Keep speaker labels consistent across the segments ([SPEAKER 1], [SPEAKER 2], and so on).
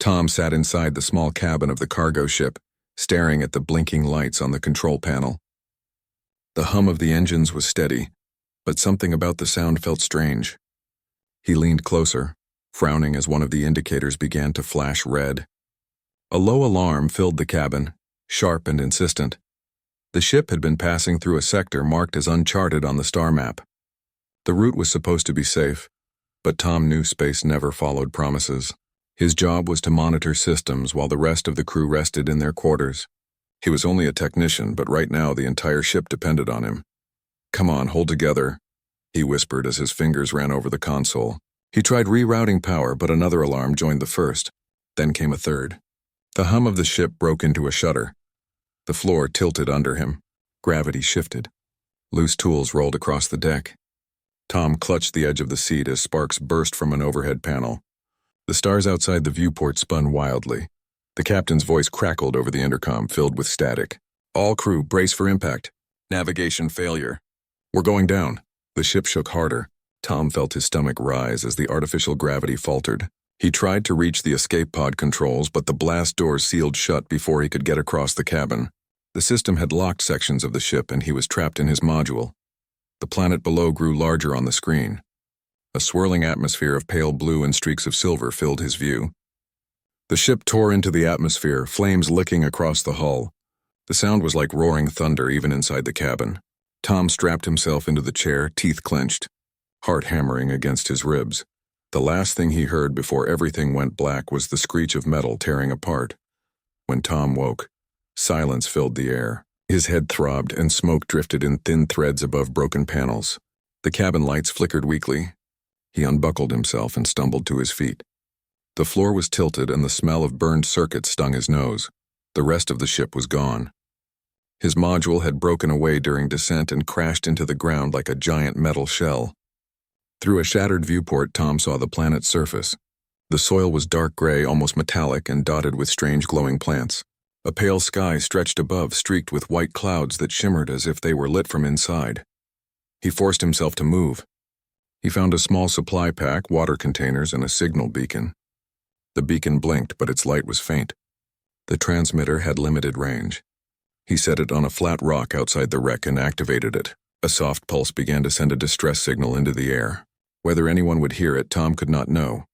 [SPEAKER 1] Tom sat inside the small cabin of the cargo ship, staring at the blinking lights on the control panel. The hum of the engines was steady, but something about the sound felt strange. He leaned closer, frowning as one of the indicators began to flash red. A low alarm filled the cabin, sharp and insistent. The ship had been passing through a sector marked as uncharted on the star map. The route was supposed to be safe, but Tom knew space never followed promises. His job was to monitor systems while the rest of the crew rested in their quarters. He was only a technician, but right now the entire ship depended on him. "Come on, hold together," he whispered as his fingers ran over the console. He tried rerouting power, but another alarm joined the first. Then came a third. The hum of the ship broke into a shudder. The floor tilted under him. Gravity shifted. Loose tools rolled across the deck. Tom clutched the edge of the seat as sparks burst from an overhead panel. The stars outside the viewport spun wildly. The captain's voice crackled over the intercom, filled with static. "All crew, brace for impact. Navigation failure. We're going down." The ship shook harder. Tom felt his stomach rise as the artificial gravity faltered. He tried to reach the escape pod controls, but the blast doors sealed shut before he could get across the cabin. The system had locked sections of the ship, and he was trapped in his module. The planet below grew larger on the screen. A swirling atmosphere of pale blue and streaks of silver filled his view. The ship tore into the atmosphere, flames licking across the hull. The sound was like roaring thunder even inside the cabin. Tom strapped himself into the chair, teeth clenched, heart hammering against his ribs. The last thing he heard before everything went black was the screech of metal tearing apart. When Tom woke, silence filled the air. His head throbbed and smoke drifted in thin threads above broken panels. The cabin lights flickered weakly. He unbuckled himself and stumbled to his feet. The floor was tilted and the smell of burned circuits stung his nose. The rest of the ship was gone. His module had broken away during descent and crashed into the ground like a giant metal shell. Through a shattered viewport, Tom saw the planet's surface. The soil was dark gray, almost metallic, and dotted with strange glowing plants. A pale sky stretched above, streaked with white clouds that shimmered as if they were lit from inside. He forced himself to move. He found a small supply pack, water containers, and a signal beacon. The beacon blinked, but its light was faint. The transmitter had limited range. He set it on a flat rock outside the wreck and activated it. A soft pulse began to send a distress signal into the air. Whether anyone would hear it, Tom could not know.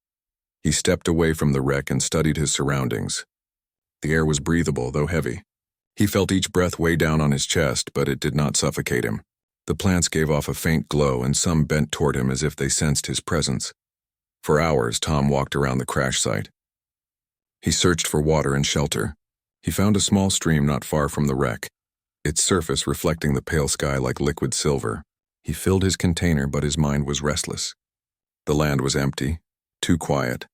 [SPEAKER 1] He stepped away from the wreck and studied his surroundings. The air was breathable, though heavy. He felt each breath weigh down on his chest, but it did not suffocate him. The plants gave off a faint glow, and some bent toward him as if they sensed his presence. For hours, Tom walked around the crash site. He searched for water and shelter. He found a small stream not far from the wreck, its surface reflecting the pale sky like liquid silver. He filled his container, but his mind was restless. The land was empty, too quiet,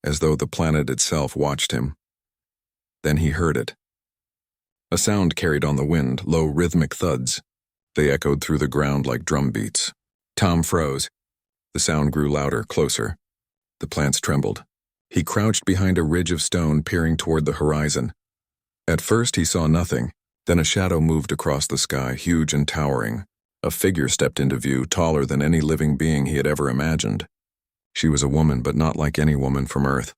[SPEAKER 1] as though the planet itself watched him. Then he heard it. A sound carried on the wind, low rhythmic thuds. They echoed through the ground like drum beats. Tom froze. The sound grew louder, closer. The plants trembled. He crouched behind a ridge of stone, peering toward the horizon. At first he saw nothing. Then a shadow moved across the sky, huge and towering. A figure stepped into view, taller than any living being he had ever imagined. She was a woman, but not like any woman from Earth.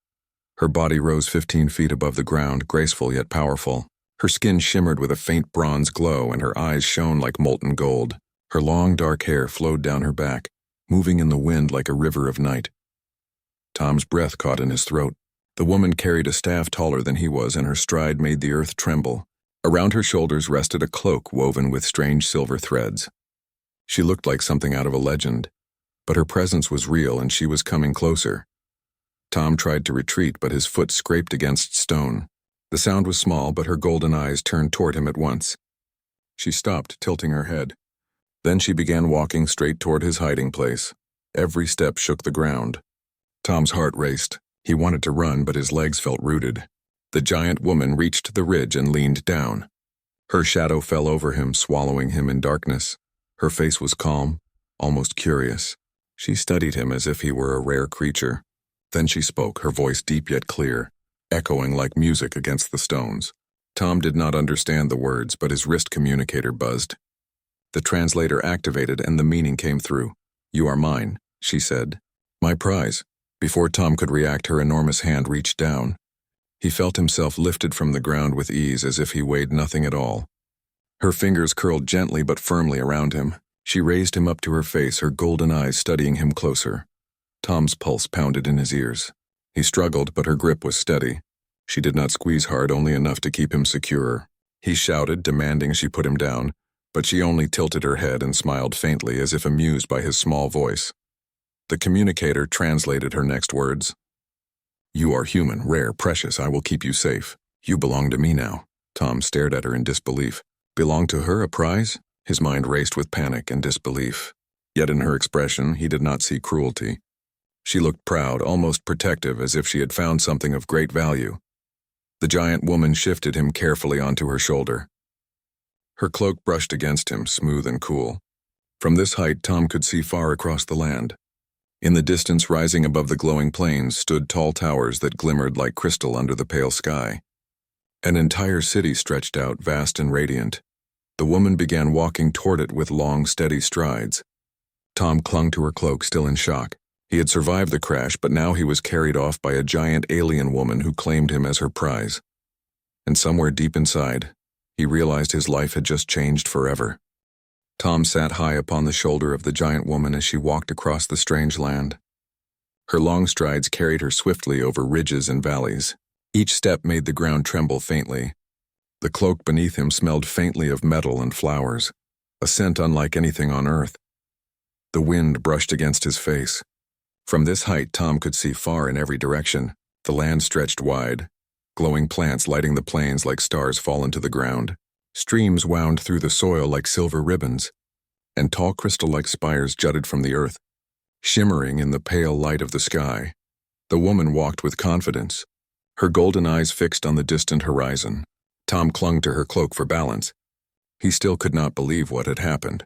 [SPEAKER 1] Her body rose 15 feet above the ground, graceful yet powerful. Her skin shimmered with a faint bronze glow, and her eyes shone like molten gold. Her long, dark hair flowed down her back, moving in the wind like a river of night. Tom's breath caught in his throat. The woman carried a staff taller than he was, and her stride made the earth tremble. Around her shoulders rested a cloak woven with strange silver threads. She looked like something out of a legend, but her presence was real, and she was coming closer. Tom tried to retreat, but his foot scraped against stone. The sound was small, but her golden eyes turned toward him at once. She stopped, tilting her head. Then she began walking straight toward his hiding place. Every step shook the ground. Tom's heart raced. He wanted to run, but his legs felt rooted. The giant woman reached the ridge and leaned down. Her shadow fell over him, swallowing him in darkness. Her face was calm, almost curious. She studied him as if he were a rare creature. Then she spoke, her voice deep yet clear, echoing like music against the stones. Tom did not understand the words, but his wrist communicator buzzed. The translator activated and the meaning came through. "You are mine," she said. "My prize." Before Tom could react, her enormous hand reached down. He felt himself lifted from the ground with ease as if he weighed nothing at all. Her fingers curled gently but firmly around him. She raised him up to her face, her golden eyes studying him closer. Tom's pulse pounded in his ears. He struggled, but her grip was steady. She did not squeeze hard, only enough to keep him secure. He shouted, demanding she put him down, but she only tilted her head and smiled faintly as if amused by his small voice. The communicator translated her next words. "You are human, rare, precious. I will keep you safe. You belong to me now." Tom stared at her in disbelief. Belong to her, a prize? His mind raced with panic and disbelief. Yet in her expression, he did not see cruelty. She looked proud, almost protective, as if she had found something of great value. The giant woman shifted him carefully onto her shoulder. Her cloak brushed against him, smooth and cool. From this height, Tom could see far across the land. In the distance, rising above the glowing plains, stood tall towers that glimmered like crystal under the pale sky. An entire city stretched out, vast and radiant. The woman began walking toward it with long, steady strides. Tom clung to her cloak, still in shock. He had survived the crash, but now he was carried off by a giant alien woman who claimed him as her prize. And somewhere deep inside, he realized his life had just changed forever. Tom sat high upon the shoulder of the giant woman as she walked across the strange land. Her long strides carried her swiftly over ridges and valleys. Each step made the ground tremble faintly. The cloak beneath him smelled faintly of metal and flowers, a scent unlike anything on earth. The wind brushed against his face. From this height, Tom could see far in every direction. The land stretched wide, glowing plants lighting the plains like stars fall into the ground. Streams wound through the soil like silver ribbons, and tall crystal-like spires jutted from the earth, shimmering in the pale light of the sky. The woman walked with confidence, her golden eyes fixed on the distant horizon. Tom clung to her cloak for balance. He still could not believe what had happened.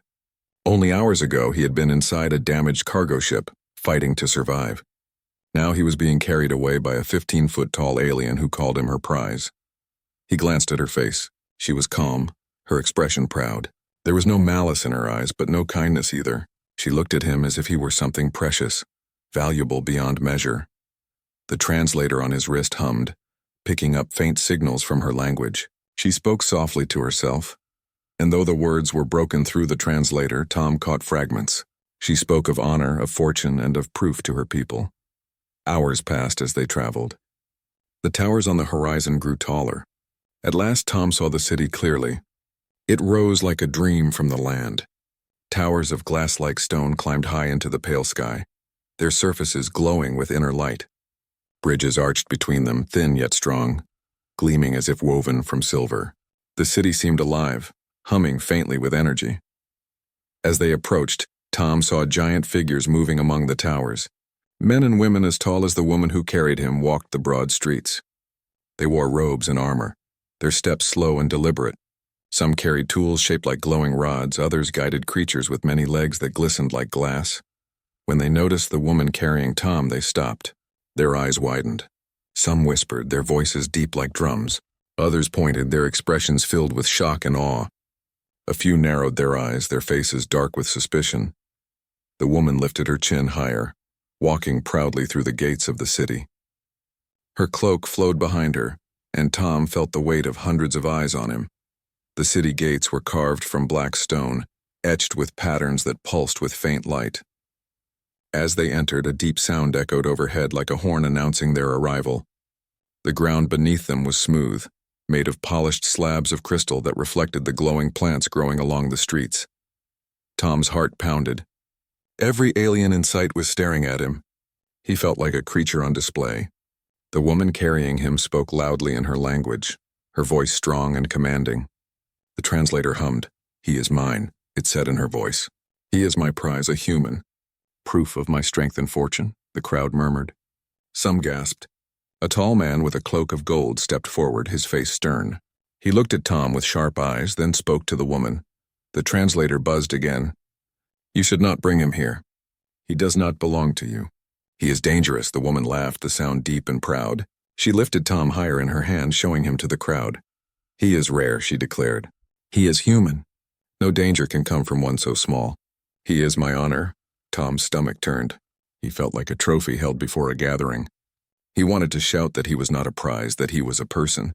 [SPEAKER 1] Only hours ago, he had been inside a damaged cargo ship, fighting to survive. Now he was being carried away by a 15-foot-tall alien who called him her prize. He glanced at her face. She was calm, her expression proud. There was no malice in her eyes, but no kindness either. She looked at him as if he were something precious, valuable beyond measure. The translator on his wrist hummed, picking up faint signals from her language. She spoke softly to herself, and though the words were broken through the translator, Tom caught fragments. She spoke of honor, of fortune, and of proof to her people. Hours passed as they traveled. The towers on the horizon grew taller. At last, Tom saw the city clearly. It rose like a dream from the land. Towers of glass-like stone climbed high into the pale sky, their surfaces glowing with inner light. Bridges arched between them, thin yet strong, gleaming as if woven from silver. The city seemed alive, humming faintly with energy. As they approached, Tom saw giant figures moving among the towers. Men and women as tall as the woman who carried him walked the broad streets. They wore robes and armor, their steps slow and deliberate. Some carried tools shaped like glowing rods, others guided creatures with many legs that glistened like glass. When they noticed the woman carrying Tom, they stopped. Their eyes widened. Some whispered, their voices deep like drums. Others pointed, their expressions filled with shock and awe. A few narrowed their eyes, their faces dark with suspicion. The woman lifted her chin higher, walking proudly through the gates of the city. Her cloak flowed behind her, and Tom felt the weight of hundreds of eyes on him. The city gates were carved from black stone, etched with patterns that pulsed with faint light. As they entered, a deep sound echoed overhead like a horn announcing their arrival. The ground beneath them was smooth, made of polished slabs of crystal that reflected the glowing plants growing along the streets. Tom's heart pounded. Every alien in sight was staring at him. He felt like a creature on display. The woman carrying him spoke loudly in her language, her voice strong and commanding. The translator hummed. "He is mine," it said in her voice. "He is my prize, a human. Proof of my strength and fortune," the crowd murmured. Some gasped. A tall man with a cloak of gold stepped forward, his face stern. He looked at Tom with sharp eyes, then spoke to the woman. The translator buzzed again. "You should not bring him here. He does not belong to you." "He is dangerous," the woman laughed, the sound deep and proud. She lifted Tom higher in her hand, showing him to the crowd. "He is rare," she declared. "He is human. No danger can come from one so small. He is my honor." Tom's stomach turned. He felt like a trophy held before a gathering. He wanted to shout that he was not a prize, that he was a person.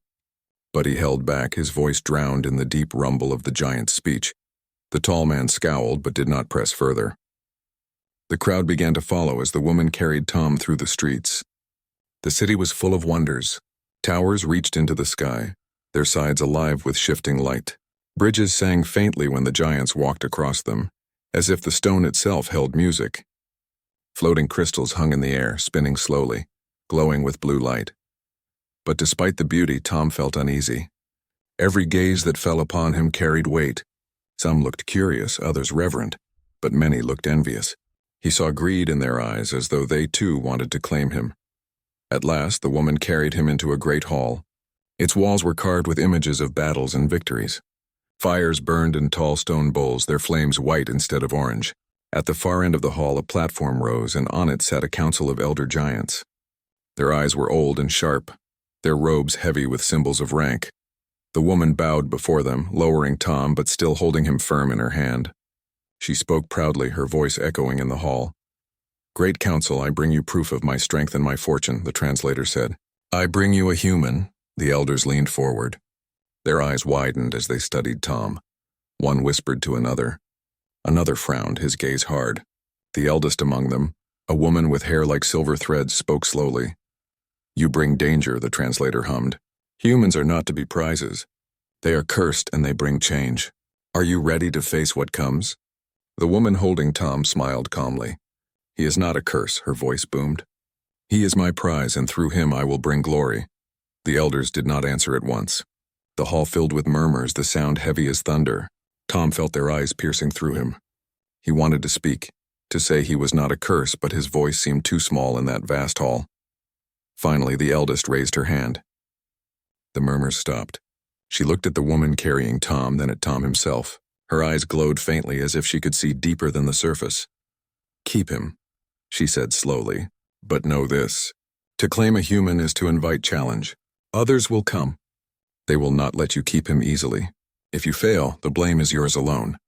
[SPEAKER 1] But he held back, his voice drowned in the deep rumble of the giant's speech. The tall man scowled but did not press further. The crowd began to follow as the woman carried Tom through the streets. The city was full of wonders. Towers reached into the sky, their sides alive with shifting light. Bridges sang faintly when the giants walked across them, as if the stone itself held music. Floating crystals hung in the air, spinning slowly, glowing with blue light. But despite the beauty, Tom felt uneasy. Every gaze that fell upon him carried weight. Some looked curious, others reverent, but many looked envious. He saw greed in their eyes, as though they too wanted to claim him. At last, the woman carried him into a great hall. Its walls were carved with images of battles and victories. Fires burned in tall stone bowls, their flames white instead of orange. At the far end of the hall, a platform rose, and on it sat a council of elder giants. Their eyes were old and sharp, their robes heavy with symbols of rank. The woman bowed before them, lowering Tom but still holding him firm in her hand. She spoke proudly, her voice echoing in the hall. "Great Council, I bring you proof of my strength and my fortune," the translator said. "I bring you a human." The elders leaned forward. Their eyes widened as they studied Tom. One whispered to another. Another frowned, his gaze hard. The eldest among them, a woman with hair like silver threads, spoke slowly. "You bring danger," the translator hummed. "Humans are not to be prizes. They are cursed and they bring change. Are you ready to face what comes?" The woman holding Tom smiled calmly. "He is not a curse," her voice boomed. "He is my prize, and through him I will bring glory." The elders did not answer at once. The hall filled with murmurs, the sound heavy as thunder. Tom felt their eyes piercing through him. He wanted to speak, to say he was not a curse, but his voice seemed too small in that vast hall. Finally, the eldest raised her hand. The murmurs stopped. She looked at the woman carrying Tom, then at Tom himself. Her eyes glowed faintly as if she could see deeper than the surface. "Keep him," she said slowly, "but know this. To claim a human is to invite challenge. Others will come. They will not let you keep him easily. If you fail, the blame is yours alone."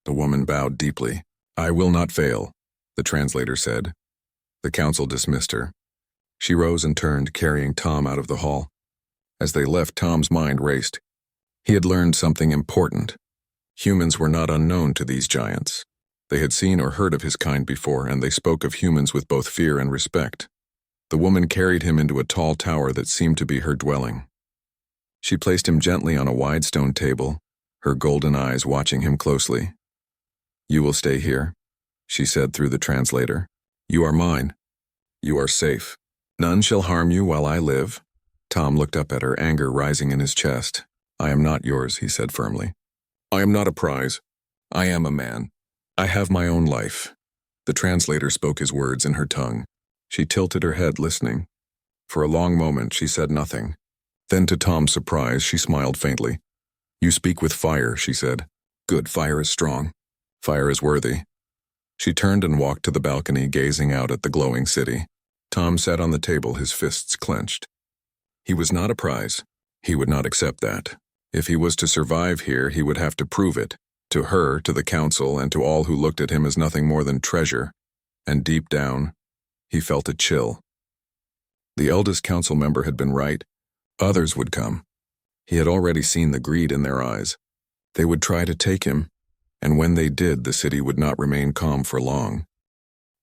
[SPEAKER 1] The woman bowed deeply. "I will not fail," the translator said. The council dismissed her. She rose and turned, carrying Tom out of the hall. As they left, Tom's mind raced. He had learned something important. Humans were not unknown to these giants. They had seen or heard of his kind before, and they spoke of humans with both fear and respect. The woman carried him into a tall tower that seemed to be her dwelling. She placed him gently on a wide stone table, her golden eyes watching him closely. "You will stay here," she said through the translator. "You are mine. You are safe. None shall harm you while I live." Tom looked up at her, anger rising in his chest. "I am not yours," he said firmly. "I am not a prize. I am a man. I have my own life." The translator spoke his words in her tongue. She tilted her head, listening. For a long moment, she said nothing. Then, to Tom's surprise, she smiled faintly. "You speak with fire," she said. "Good, fire is strong. Fire is worthy." She turned and walked to the balcony, gazing out at the glowing city. Tom sat on the table, his fists clenched. He was not a prize. He would not accept that. If he was to survive here, he would have to prove it. To her, to the council, and to all who looked at him as nothing more than treasure. And deep down, he felt a chill. The eldest council member had been right. Others would come. He had already seen the greed in their eyes. They would try to take him, and when they did, the city would not remain calm for long.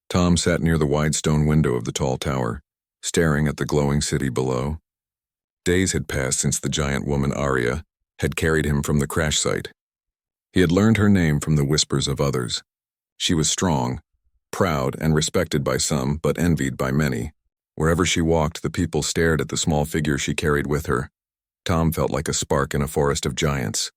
[SPEAKER 1] Tom sat near the wide stone window of the tall tower, staring at the glowing city below. Days had passed since the giant woman Arya had carried him from the crash site. He had learned her name from the whispers of others. She was strong, proud, and respected by some, but envied by many. Wherever she walked, the people stared at the small figure she carried with her. Tom felt like a spark in a forest of giants.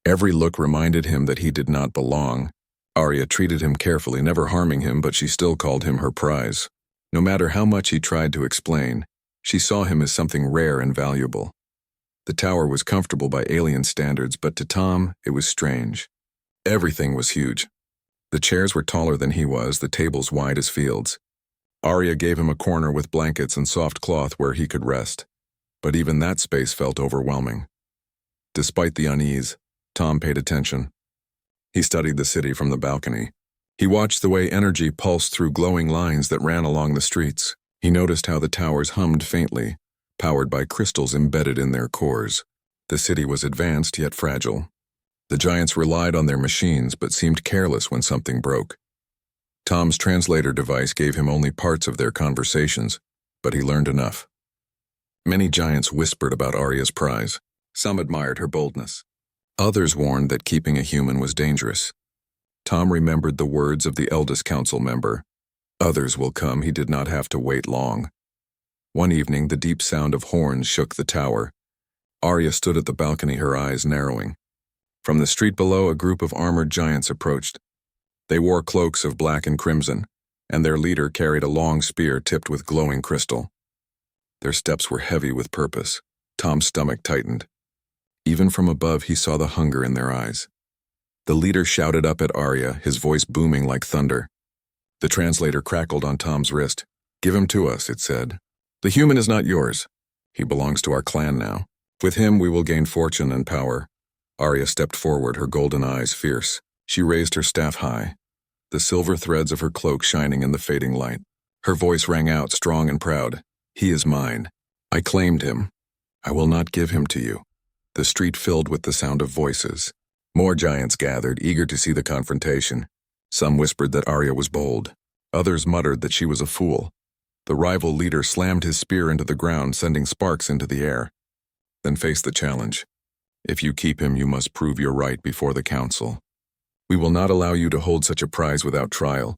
[SPEAKER 1] Every look reminded him that he did not belong. Arya treated him carefully, never harming him, but she still called him her prize. No matter how much he tried to explain, she saw him as something rare and valuable. The tower was comfortable by alien standards, but to Tom, it was strange. Everything was huge. The chairs were taller than he was, the tables wide as fields. Arya gave him a corner with blankets and soft cloth where he could rest, but even that space felt overwhelming. Despite the unease, Tom paid attention. He studied the city from the balcony. He watched the way energy pulsed through glowing lines that ran along the streets. He noticed how the towers hummed faintly, powered by crystals embedded in their cores. The city was advanced yet fragile. The giants relied on their machines but seemed careless when something broke. Tom's translator device gave him only parts of their conversations, but he learned enough. Many giants whispered about Arya's prize. Some admired her boldness. Others warned that keeping a human was dangerous. Tom remembered the words of the eldest council member. Others will come, he did not have to wait long. One evening, the deep sound of horns shook the tower. Arya stood at the balcony, her eyes narrowing. From the street below, a group of armored giants approached. They wore cloaks of black and crimson, and their leader carried a long spear tipped with glowing crystal. Their steps were heavy with purpose. Tom's stomach tightened. Even from above, he saw the hunger in their eyes. The leader shouted up at Arya, his voice booming like thunder. The translator crackled on Tom's wrist. "Give him to us," it said. "The human is not yours. He belongs to our clan now. With him we will gain fortune and power." Arya stepped forward, her golden eyes fierce. She raised her staff high, the silver threads of her cloak shining in the fading light. Her voice rang out, strong and proud. "He is mine. I claimed him. I will not give him to you." The street filled with the sound of voices. More giants gathered, eager to see the confrontation. Some whispered that Arya was bold. Others muttered that she was a fool. The rival leader slammed his spear into the ground, sending sparks into the air. "Then face the challenge. If you keep him, you must prove you're right before the council. We will not allow you to hold such a prize without trial."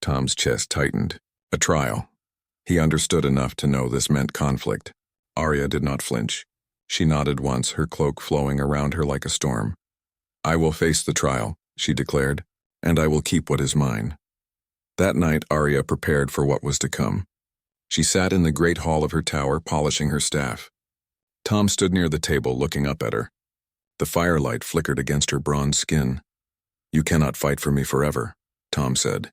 [SPEAKER 1] Tom's chest tightened. A trial. He understood enough to know this meant conflict. Arya did not flinch. She nodded once, her cloak flowing around her like a storm. "I will face the trial," she declared, "and I will keep what is mine." That night, Arya prepared for what was to come. She sat in the great hall of her tower, polishing her staff. Tom stood near the table, looking up at her. The firelight flickered against her bronze skin. "You cannot fight for me forever," Tom said,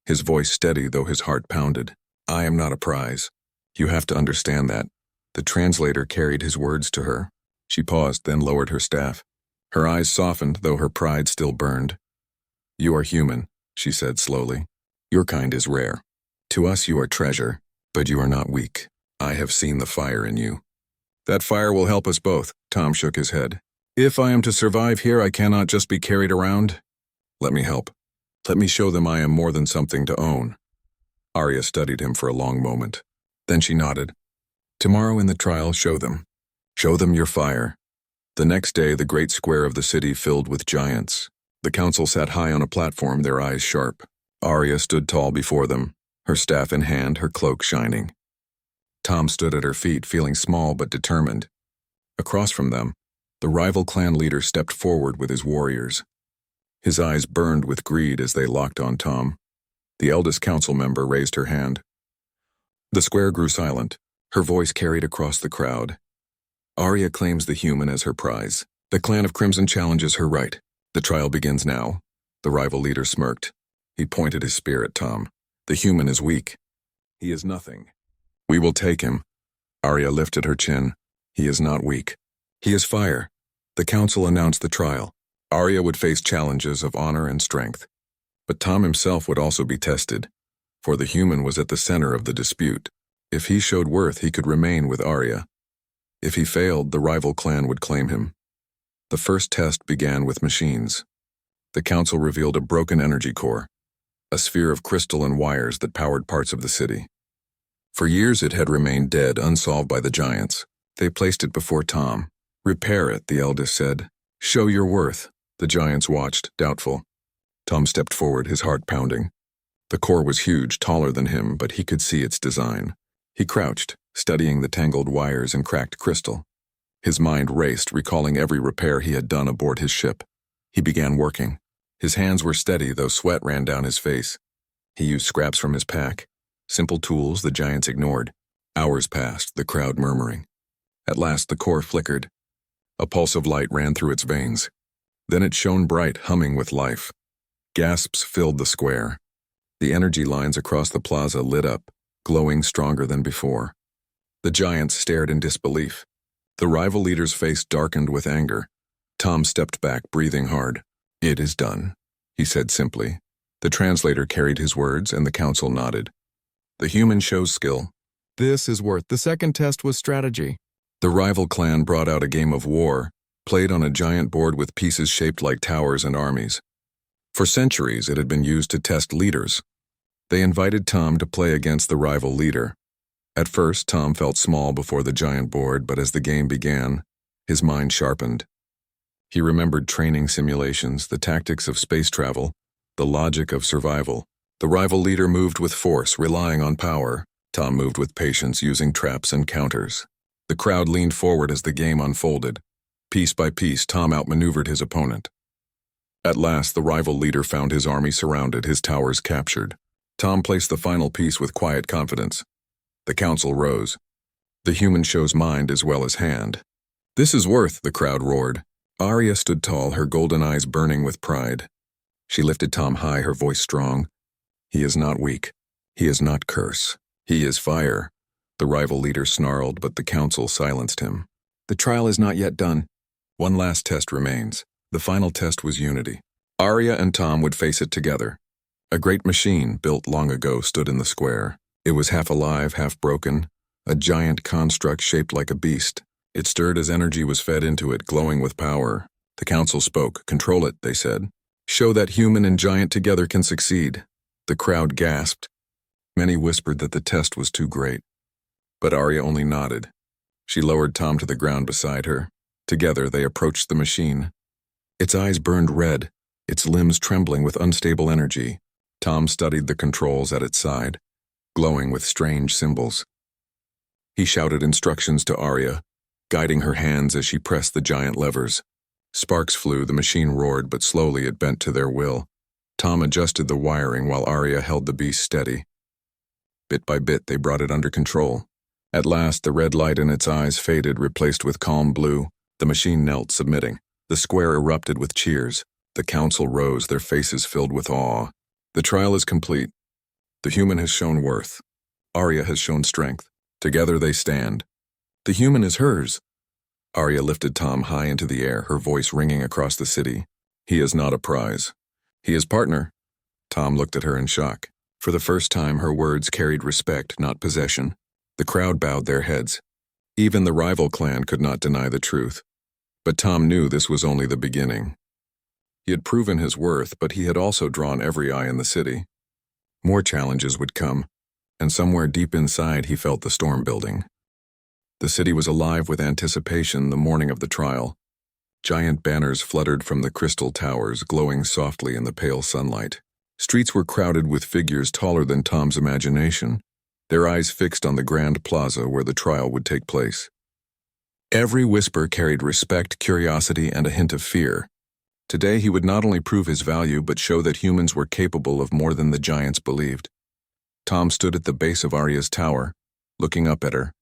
[SPEAKER 1] his voice steady though his heart pounded. "I am not a prize. You have to understand that." The translator carried his words to her. She paused, then lowered her staff. Her eyes softened, though her pride still burned. "You are human," she said slowly. "Your kind is rare. To us you are treasure, but you are not weak. I have seen the fire in you." "That fire will help us both," Tom shook his head. "If I am to survive here, I cannot just be carried around. Let me help. Let me show them I am more than something to own." Arya studied him for a long moment. Then she nodded. "Tomorrow in the trial, show them. Show them your fire." The next day, the great square of the city filled with giants. The council sat high on a platform, their eyes sharp. Arya stood tall before them, her staff in hand, her cloak shining. Tom stood at her feet, feeling small but determined. Across from them, the rival clan leader stepped forward with his warriors. His eyes burned with greed as they locked on Tom. The eldest council member raised her hand. The square grew silent. Her voice carried across the crowd. "Arya claims the human as her prize. The clan of Crimson challenges her right. The trial begins now." The rival leader smirked. He pointed his spear at Tom. "The human is weak. He is nothing. We will take him." Arya lifted her chin. "He is not weak. He is fire." The council announced the trial. Arya would face challenges of honor and strength. But Tom himself would also be tested, for the human was at the center of the dispute. If he showed worth, he could remain with Arya. If he failed, the rival clan would claim him. The first test began with machines. The council revealed a broken energy core, a sphere of crystal and wires that powered parts of the city. For years it had remained dead, unsolved by the giants. They placed it before Tom. "Repair it," the eldest said. "Show your worth." The giants watched, doubtful. Tom stepped forward, his heart pounding. The core was huge, taller than him, but he could see its design. He crouched, studying the tangled wires and cracked crystal. His mind raced, recalling every repair he had done aboard his ship. He began working. His hands were steady, though sweat ran down his face. He used scraps from his pack, simple tools the giants ignored. Hours passed, the crowd murmuring. At last the core flickered. A pulse of light ran through its veins. Then it shone bright, humming with life. Gasps filled the square. The energy lines across the plaza lit up, glowing stronger than before. The giants stared in disbelief. The rival leader's face darkened with anger. Tom stepped back, breathing hard. "It is done," he said simply. The translator carried his words, and the council nodded. The human shows skill.
[SPEAKER 2] This is worth. The second test was strategy.
[SPEAKER 1] The rival clan brought out a game of war, played on a giant board with pieces shaped like towers and armies. For centuries, it had been used to test leaders. They invited Tom to play against the rival leader. At first, Tom felt small before the giant board, but as the game began, his mind sharpened. He remembered training simulations, the tactics of space travel, the logic of survival. The rival leader moved with force, relying on power. Tom moved with patience, using traps and counters. The crowd leaned forward as the game unfolded. Piece by piece, Tom outmaneuvered his opponent. At last, the rival leader found his army surrounded, his towers captured. Tom placed the final piece with quiet confidence. The council rose. The human shows mind as well as hand. "This is worth," the crowd roared. Arya stood tall, her golden eyes burning with pride. She lifted Tom high, her voice strong. "He is not weak. He is not curse. He is fire." The rival leader snarled, but the council silenced him. "The trial is not yet done. One last test remains." The final test was unity. Arya and Tom would face it together. A great machine, built long ago, stood in the square. It was half alive, half broken, a giant construct shaped like a beast. It stirred as energy was fed into it, glowing with power. The council spoke. "Control it," they said. "Show that human and giant together can succeed." The crowd gasped. Many whispered that the test was too great. But Arya only nodded. She lowered Tom to the ground beside her. Together they approached the machine. Its eyes burned red, its limbs trembling with unstable energy. Tom studied the controls at its side, glowing with strange symbols. He shouted instructions to Arya, guiding her hands as she pressed the giant levers. Sparks flew, the machine roared, but slowly it bent to their will. Tom adjusted the wiring while Arya held the beast steady. Bit by bit, they brought it under control. At last, the red light in its eyes faded, replaced with calm blue. The machine knelt, submitting. The square erupted with cheers. The council rose, their faces filled with awe. The trial is complete. The human has shown worth. Arya has shown strength. Together they stand. The human is hers. Arya lifted Tom high into the air, her voice ringing across the city. "He is not a prize. He is partner." Tom looked at her in shock. For the first time, her words carried respect, not possession. The crowd bowed their heads. Even the rival clan could not deny the truth. But Tom knew this was only the beginning. He had proven his worth, but he had also drawn every eye in the city. More challenges would come, and somewhere deep inside he felt the storm building. The city was alive with anticipation the morning of the trial. Giant banners fluttered from the crystal towers, glowing softly in the pale sunlight. Streets were crowded with figures taller than Tom's imagination, their eyes fixed on the grand plaza where the trial would take place. Every whisper carried respect, curiosity, and a hint of fear. Today he would not only prove his value but show that humans were capable of more than the giants believed. Tom stood at the base of Arya's tower, looking up at her.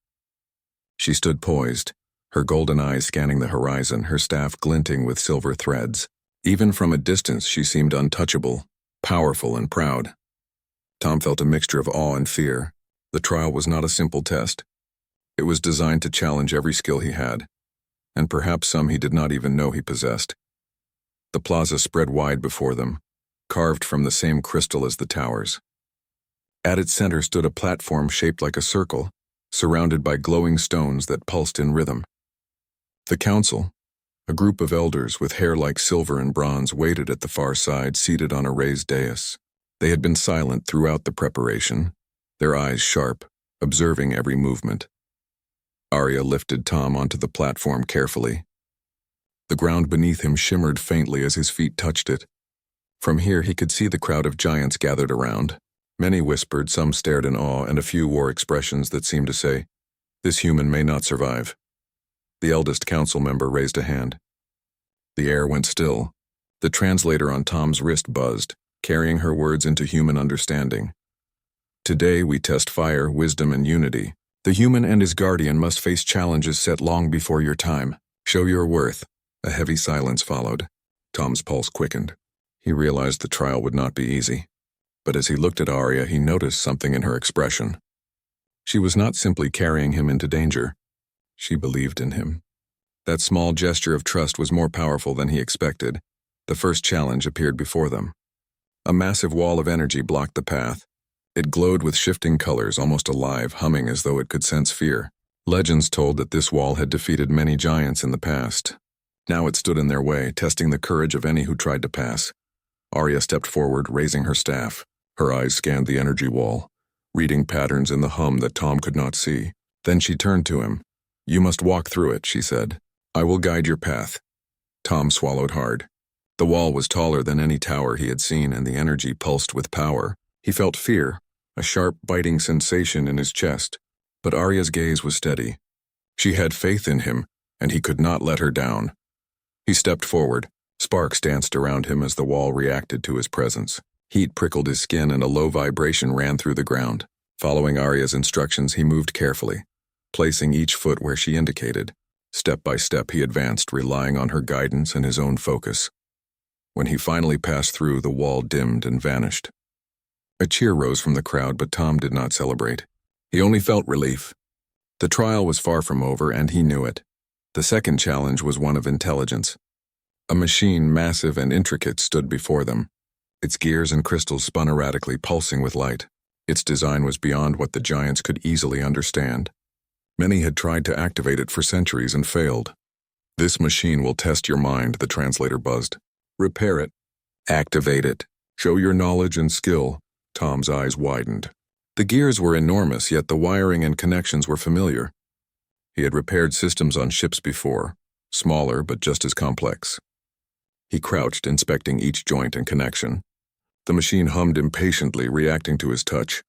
[SPEAKER 1] She stood poised, her golden eyes scanning the horizon, her staff glinting with silver threads. Even from a distance she seemed untouchable, powerful and proud. Tom felt a mixture of awe and fear. The trial was not a simple test. It was designed to challenge every skill he had, and perhaps some he did not even know he possessed. The plaza spread wide before them, carved from the same crystal as the towers. At its center stood a platform shaped like a circle, surrounded by glowing stones that pulsed in rhythm. The council, a group of elders with hair like silver and bronze, waited at the far side, seated on a raised dais. They had been silent throughout the preparation, their eyes sharp, observing every movement. Arya lifted Tom onto the platform carefully. The ground beneath him shimmered faintly as his feet touched it. From here he could see the crowd of giants gathered around. Many whispered, some stared in awe, and a few wore expressions that seemed to say, "This human may not survive." The eldest council member raised a hand. The air went still. The translator on Tom's wrist buzzed, carrying her words into human understanding. "Today we test fire, wisdom, and unity. The human and his guardian must face challenges set long before your time. Show your worth." A heavy silence followed. Tom's pulse quickened. He realized the trial would not be easy. But as he looked at Arya, he noticed something in her expression. She was not simply carrying him into danger. She believed in him. That small gesture of trust was more powerful than he expected. The first challenge appeared before them. A massive wall of energy blocked the path. It glowed with shifting colors, almost alive, humming as though it could sense fear. Legends told that this wall had defeated many giants in the past. Now it stood in their way, testing the courage of any who tried to pass. Arya stepped forward, raising her staff. Her eyes scanned the energy wall, reading patterns in the hum that Tom could not see. Then she turned to him. "You must walk through it," she said. "I will guide your path." Tom swallowed hard. The wall was taller than any tower he had seen, and the energy pulsed with power. He felt fear, a sharp, biting sensation in his chest. But Arya's gaze was steady. She had faith in him, and he could not let her down. He stepped forward. Sparks danced around him as the wall reacted to his presence. Heat prickled his skin and a low vibration ran through the ground. Following Arya's instructions, he moved carefully, placing each foot where she indicated. Step by step he advanced, relying on her guidance and his own focus. When he finally passed through, the wall dimmed and vanished. A cheer rose from the crowd, but Tom did not celebrate. He only felt relief. The trial was far from over, and he knew it. The second challenge was one of intelligence. A machine, massive and intricate, stood before them. Its gears and crystals spun erratically, pulsing with light. Its design was beyond what the giants could easily understand. Many had tried to activate it for centuries and failed. "This machine will test your mind," the translator buzzed. "Repair it. Activate it. Show your knowledge and skill." Tom's eyes widened. The gears were enormous, yet the wiring and connections were familiar. He had repaired systems on ships before, smaller but just as complex. He crouched, inspecting each joint and connection. The machine hummed impatiently, reacting to his touch.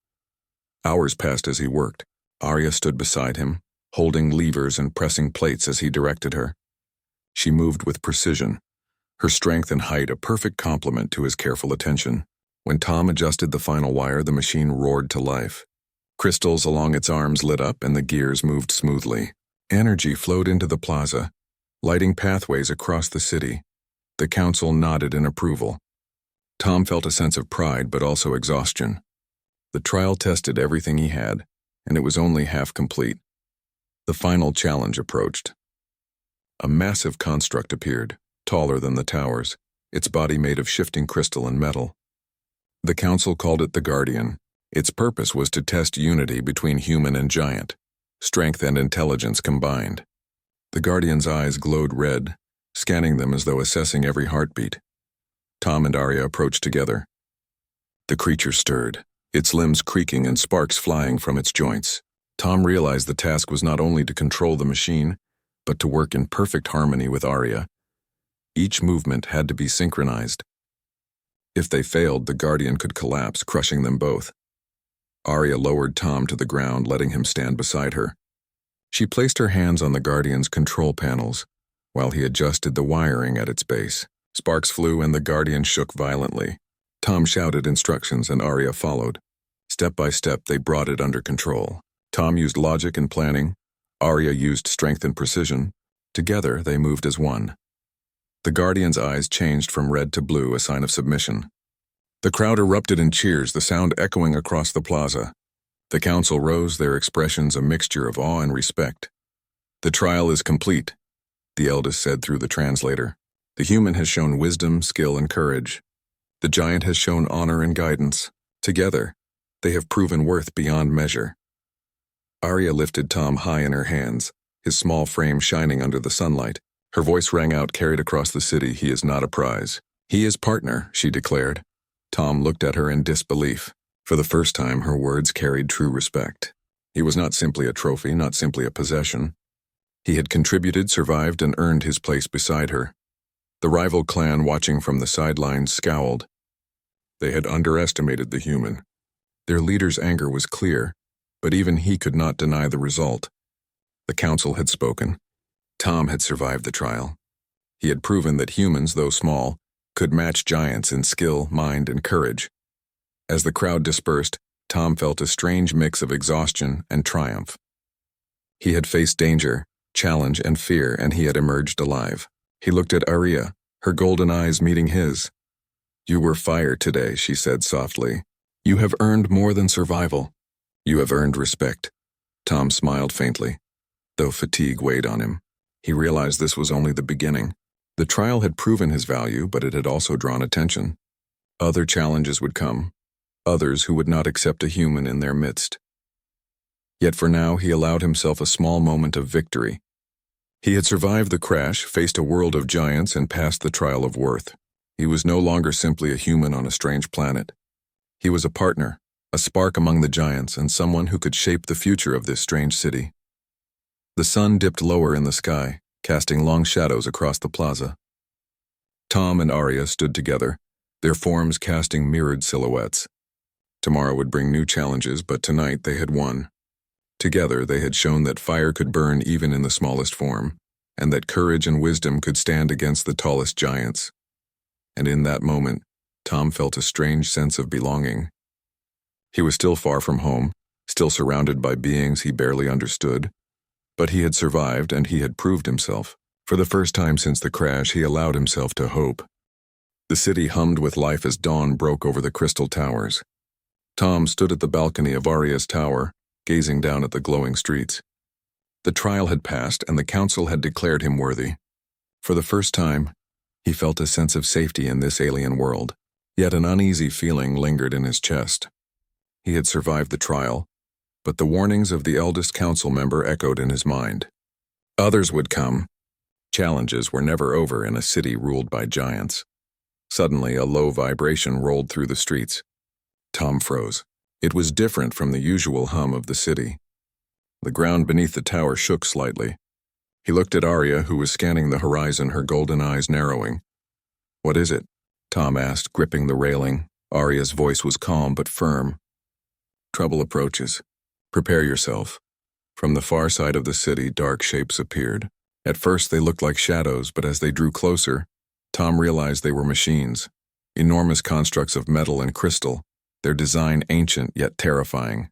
[SPEAKER 1] Hours passed as he worked. Arya stood beside him, holding levers and pressing plates as he directed her. She moved with precision, her strength and height a perfect complement to his careful attention. When Tom adjusted the final wire, the machine roared to life. Crystals along its arms lit up and the gears moved smoothly. Energy flowed into the plaza, lighting pathways across the city. The council nodded in approval. Tom felt a sense of pride but also exhaustion. The trial tested everything he had, and it was only half complete. The final challenge approached. A massive construct appeared, taller than the towers, its body made of shifting crystal and metal. The council called it the Guardian. Its purpose was to test unity between human and giant, strength and intelligence combined. The Guardian's eyes glowed red, scanning them as though assessing every heartbeat. Tom and Arya approached together. The creature stirred, its limbs creaking and sparks flying from its joints. Tom realized the task was not only to control the machine, but to work in perfect harmony with Arya. Each movement had to be synchronized. If they failed, the Guardian could collapse, crushing them both. Arya lowered Tom to the ground, letting him stand beside her. She placed her hands on the Guardian's control panels, while he adjusted the wiring at its base. Sparks flew and the Guardian shook violently. Tom shouted instructions and Arya followed. Step by step, they brought it under control. Tom used logic and planning. Arya used strength and precision. Together, they moved as one. The Guardian's eyes changed from red to blue, a sign of submission. The crowd erupted in cheers, the sound echoing across the plaza. The council rose, their expressions a mixture of awe and respect. "The trial is complete," the eldest said through the translator. "The human has shown wisdom, skill, and courage. The giant has shown honor and guidance. Together, they have proven worth beyond measure." Arya lifted Tom high in her hands, his small frame shining under the sunlight. Her voice rang out, carried across the city. "He is not a prize. He is partner," she declared. Tom looked at her in disbelief. For the first time, her words carried true respect. He was not simply a trophy, not simply a possession. He had contributed, survived, and earned his place beside her. The rival clan, watching from the sidelines, scowled. They had underestimated the human. Their leader's anger was clear, but even he could not deny the result. The council had spoken. Tom had survived the trial. He had proven that humans, though small, could match giants in skill, mind, and courage. As the crowd dispersed, Tom felt a strange mix of exhaustion and triumph. He had faced danger, challenge, and fear, and he had emerged alive. He looked at Arya, her golden eyes meeting his. "You were fired today," she said softly. "You have earned more than survival. You have earned respect." Tom smiled faintly, though fatigue weighed on him. He realized this was only the beginning. The trial had proven his value, but it had also drawn attention. Other challenges would come. others who would not accept a human in their midst. Yet for now he allowed himself a small moment of victory. He had survived the crash, faced a world of giants, and passed the trial of worth. He was no longer simply a human on a strange planet. He was a partner, a spark among the giants, and someone who could shape the future of this strange city. The sun dipped lower in the sky, casting long shadows across the plaza. Tom and Arya stood together, their forms casting mirrored silhouettes. Tomorrow would bring new challenges, but tonight they had won. Together they had shown that fire could burn even in the smallest form, and that courage and wisdom could stand against the tallest giants. And in that moment, Tom felt a strange sense of belonging. He was still far from home, still surrounded by beings he barely understood, but he had survived and he had proved himself. For the first time since the crash, he allowed himself to hope. The city hummed with life as dawn broke over the crystal towers. Tom stood at the balcony of Arya's tower, gazing down at the glowing streets. The trial had passed and the council had declared him worthy. For the first time, he felt a sense of safety in this alien world, yet an uneasy feeling lingered in his chest. He had survived the trial, but the warnings of the eldest council member echoed in his mind. Others would come. Challenges were never over in a city ruled by giants. Suddenly, a low vibration rolled through the streets. Tom froze. It was different from the usual hum of the city. The ground beneath the tower shook slightly. He looked at Arya, who was scanning the horizon, her golden eyes narrowing. "What is it?" Tom asked, gripping the railing. Arya's voice was calm but firm. "Trouble approaches. Prepare yourself." From the far side of the city, dark shapes appeared. At first they looked like shadows, but as they drew closer, Tom realized they were machines, enormous constructs of metal and crystal, their design ancient yet terrifying.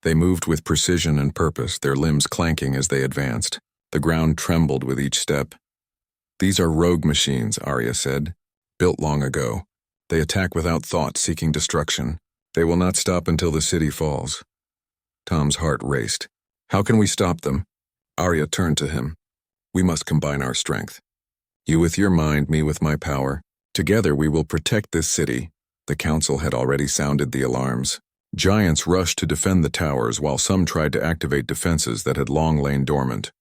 [SPEAKER 1] They moved with precision and purpose, their limbs clanking as they advanced. The ground trembled with each step. "These are rogue machines," Arya said, "built long ago. They attack without thought, seeking destruction. They will not stop until the city falls." Tom's heart raced. "How can we stop them?" Arya turned to him. "We must combine our strength. You with your mind, me with my power. Together we will protect this city." The council had already sounded the alarms. Giants rushed to defend the towers while some tried to activate defenses that had long lain dormant.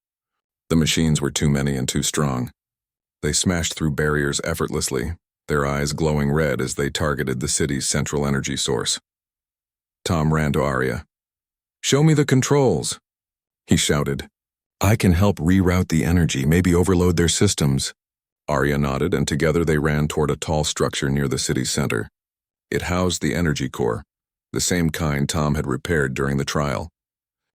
[SPEAKER 1] The machines were too many and too strong. They smashed through barriers effortlessly, their eyes glowing red as they targeted the city's central energy source. Tom ran to Arya. "Show me the controls," he shouted. "I can help reroute the energy, maybe overload their systems." Arya nodded, and together they ran toward a tall structure near the city's center. It housed the energy core, the same kind Tom had repaired during the trial.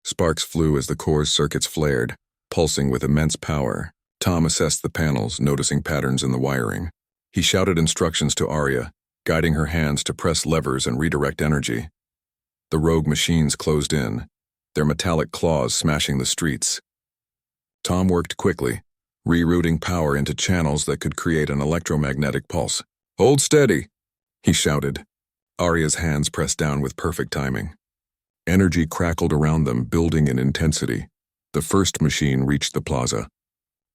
[SPEAKER 1] Sparks flew as the core's circuits flared, pulsing with immense power. Tom assessed the panels, noticing patterns in the wiring. He shouted instructions to Arya, guiding her hands to press levers and redirect energy. The rogue machines closed in, their metallic claws smashing the streets. Tom worked quickly, rerouting power into channels that could create an electromagnetic pulse. "Hold steady," he shouted. Arya's hands pressed down with perfect timing. Energy crackled around them, building in intensity. The first machine reached the plaza.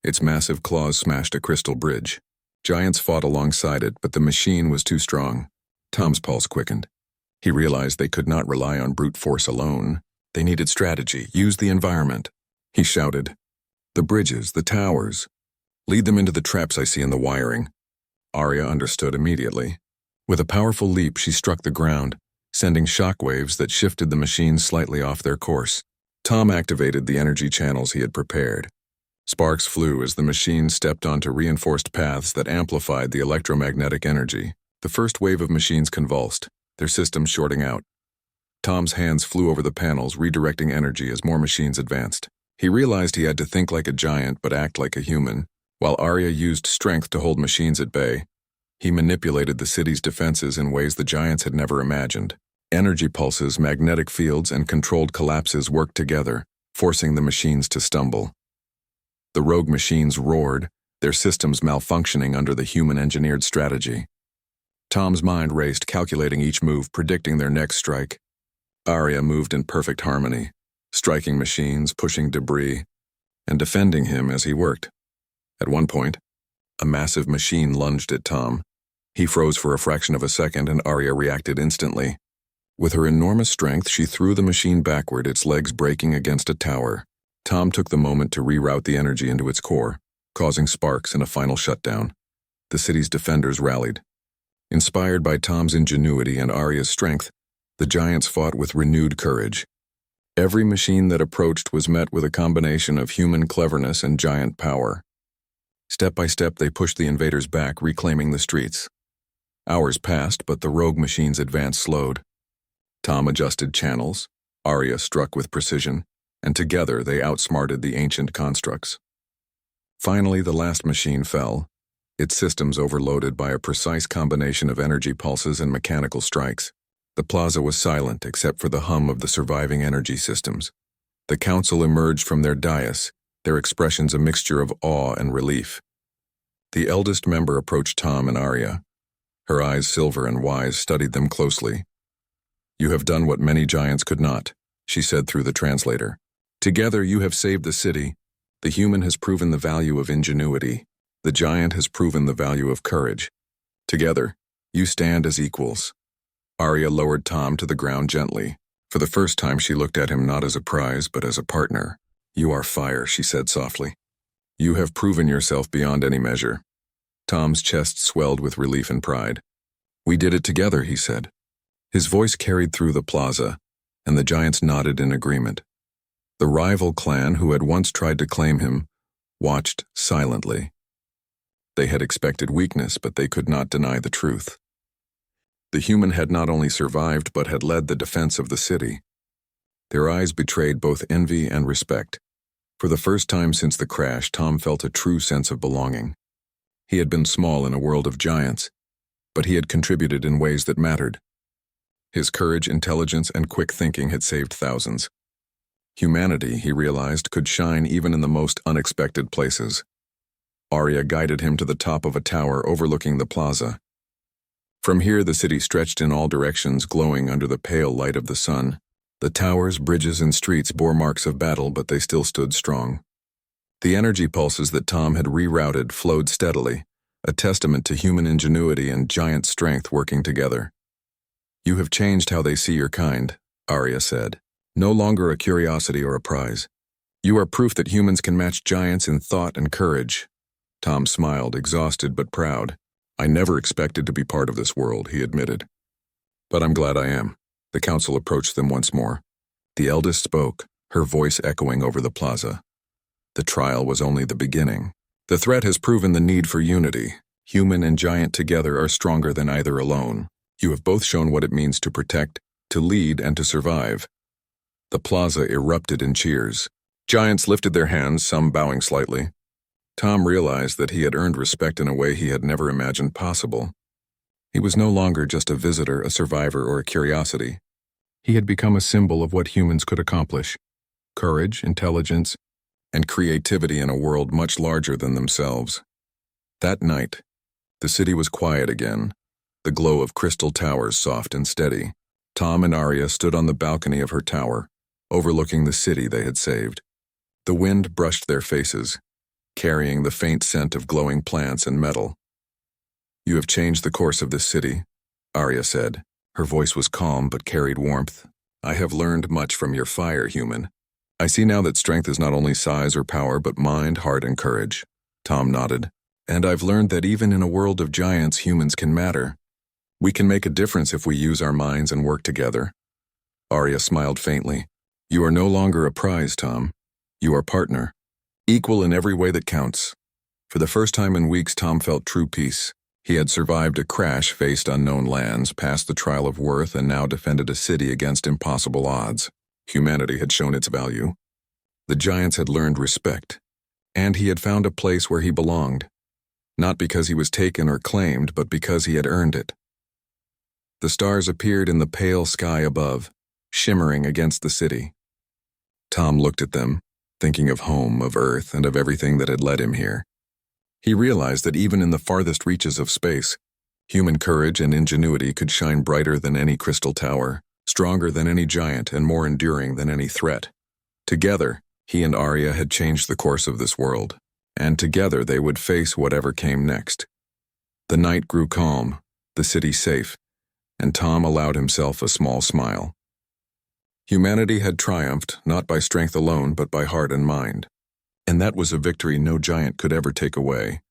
[SPEAKER 1] Its massive claws smashed a crystal bridge. Giants fought alongside it, but the machine was too strong. Tom's pulse quickened. He realized they could not rely on brute force alone. They needed strategy, use the environment. He shouted, "The bridges, the towers. Lead them into the traps I see in the wiring." Arya understood immediately. With a powerful leap, she struck the ground, sending shockwaves that shifted the machines slightly off their course. Tom activated the energy channels he had prepared. Sparks flew as the machines stepped onto reinforced paths that amplified the electromagnetic energy. The first wave of machines convulsed, their systems shorting out. Tom's hands flew over the panels, redirecting energy as more machines advanced. He realized he had to think like a giant but act like a human. While Arya used strength to hold machines at bay, he manipulated the city's defenses in ways the giants had never imagined. Energy pulses, magnetic fields, and controlled collapses worked together, forcing the machines to stumble. The rogue machines roared, their systems malfunctioning under the human-engineered strategy. Tom's mind raced, calculating each move, predicting their next strike. Arya moved in perfect harmony, striking machines, pushing debris, and defending him as he worked. At one point, a massive machine lunged at Tom. He froze for a fraction of a second and Arya reacted instantly. With her enormous strength, she threw the machine backward, its legs breaking against a tower. Tom took the moment to reroute the energy into its core, causing sparks and a final shutdown. The city's defenders rallied. Inspired by Tom's ingenuity and Arya's strength, the giants fought with renewed courage. Every machine that approached was met with a combination of human cleverness and giant power. Step by step, they pushed the invaders back, reclaiming the streets. Hours passed, but the rogue machines' advance slowed. Tom adjusted channels, Arya struck with precision, and together they outsmarted the ancient constructs. Finally, the last machine fell, its systems overloaded by a precise combination of energy pulses and mechanical strikes. The plaza was silent except for the hum of the surviving energy systems. The council emerged from their dais, their expressions a mixture of awe and relief. The eldest member approached Tom and Arya. Her eyes, silver and wise, studied them closely. "You have done what many giants could not," she said through the translator. "Together you have saved the city. The human has proven the value of ingenuity. The giant has proven the value of courage. Together, you stand as equals." Arya lowered Tom to the ground gently. For the first time she looked at him not as a prize but as a partner. "You are fire," she said softly. "You have proven yourself beyond any measure." Tom's chest swelled with relief and pride. "We did it together," he said. His voice carried through the plaza, and the giants nodded in agreement. The rival clan who had once tried to claim him watched silently. They had expected weakness, but they could not deny the truth. The human had not only survived but had led the defense of the city. Their eyes betrayed both envy and respect. For the first time since the crash, Tom felt a true sense of belonging. He had been small in a world of giants, but he had contributed in ways that mattered. His courage, intelligence, and quick thinking had saved thousands. Humanity, he realized, could shine even in the most unexpected places. Arya guided him to the top of a tower overlooking the plaza. From here, the city stretched in all directions, glowing under the pale light of the sun. The towers, bridges, and streets bore marks of battle, but they still stood strong. The energy pulses that Tom had rerouted flowed steadily, a testament to human ingenuity and giant strength working together. "You have changed how they see your kind," Arya said. "No longer a curiosity or a prize. You are proof that humans can match giants in thought and courage." Tom smiled, exhausted but proud. "I never expected to be part of this world," he admitted. "But I'm glad I am." The council approached them once more. The eldest spoke, her voice echoing over the plaza. "The trial was only the beginning. The threat has proven the need for unity. Human and giant together are stronger than either alone. You have both shown what it means to protect, to lead, and to survive." The plaza erupted in cheers. Giants lifted their hands, some bowing slightly. Tom realized that he had earned respect in a way he had never imagined possible. He was no longer just a visitor, a survivor, or a curiosity. He had become a symbol of what humans could accomplish: courage, intelligence, and creativity in a world much larger than themselves. That night, the city was quiet again, the glow of crystal towers soft and steady. Tom and Arya stood on the balcony of her tower, overlooking the city they had saved. The wind brushed their faces, carrying the faint scent of glowing plants and metal. "You have changed the course of this city," Arya said. Her voice was calm but carried warmth. "I have learned much from your fire, human. I see now that strength is not only size or power but mind, heart, and courage." Tom nodded. "And I've learned that even in a world of giants, humans can matter. We can make a difference if we use our minds and work together." Arya smiled faintly. "You are no longer a prize, Tom. You are partner. Equal in every way that counts." For the first time in weeks, Tom felt true peace. He had survived a crash, faced unknown lands, passed the trial of worth, and now defended a city against impossible odds. Humanity had shown its value. The giants had learned respect. And he had found a place where he belonged. Not because he was taken or claimed, but because he had earned it. The stars appeared in the pale sky above, shimmering against the city. Tom looked at them, thinking of home, of Earth, and of everything that had led him here. He realized that even in the farthest reaches of space, human courage and ingenuity could shine brighter than any crystal tower, stronger than any giant, and more enduring than any threat. Together, he and Arya had changed the course of this world, and together they would face whatever came next. The night grew calm, the city safe, and Tom allowed himself a small smile. Humanity had triumphed, not by strength alone, but by heart and mind. And that was a victory no giant could ever take away.